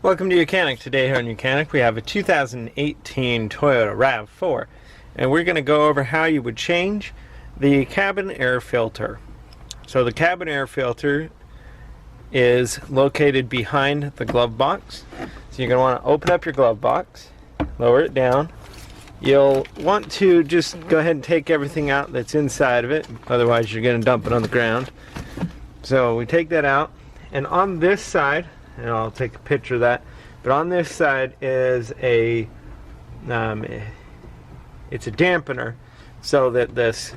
Welcome to YOUCANIC. Today here on YOUCANIC we have a 2018 Toyota Rav4, and we're going to go over how you would change the cabin air filter. So the cabin air filter is located behind the glove box. So you're going to want to open up your glove box, lower it down. You'll want to just go ahead and take everything out that's inside of it, otherwise you're going to dump it on the ground. So we take that out, and on this side, and I'll take a picture of that, but on this side is it's a dampener so that this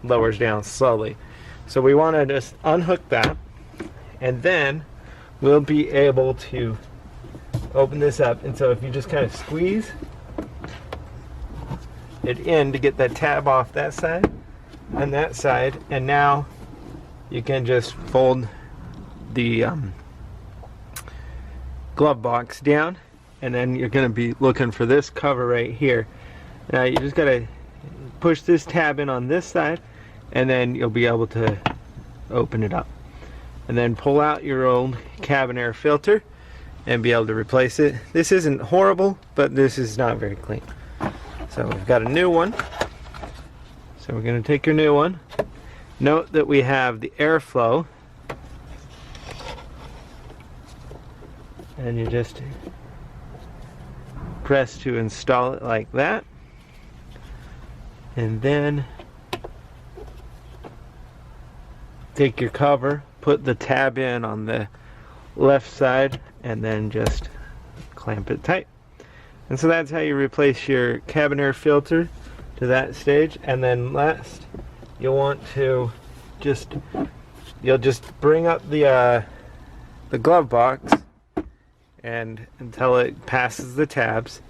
lowers down slowly. So we want to just unhook that, and then we'll be able to open this up. And so if you just kind of squeeze it in to get that tab off that side and that side, and now you can just fold the glove box down, and then you're going to be looking for this cover right here. Now you just got to push this tab in on this side, and then you'll be able to open it up, and then pull out your old cabin air filter and be able to replace it. This isn't horrible, but this is not very clean. So we've got a new one, so we're going to take your new one. Note that we have the airflow, and you just press to install it like that, and then take your cover, put the tab in on the left side, and then just clamp it tight. And so that's how you replace your cabin air filter to that stage. And then last, you'll want to you'll just bring up the glove box, and until it passes the tabs,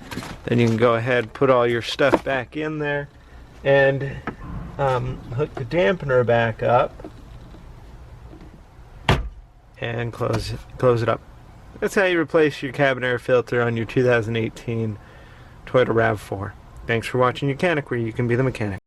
then you can go ahead, put all your stuff back in there, and hook the dampener back up and close it up. That's how you replace your cabin air filter on your 2018 Toyota Rav4. Thanks for watching YOUCANIC, where you can be the mechanic.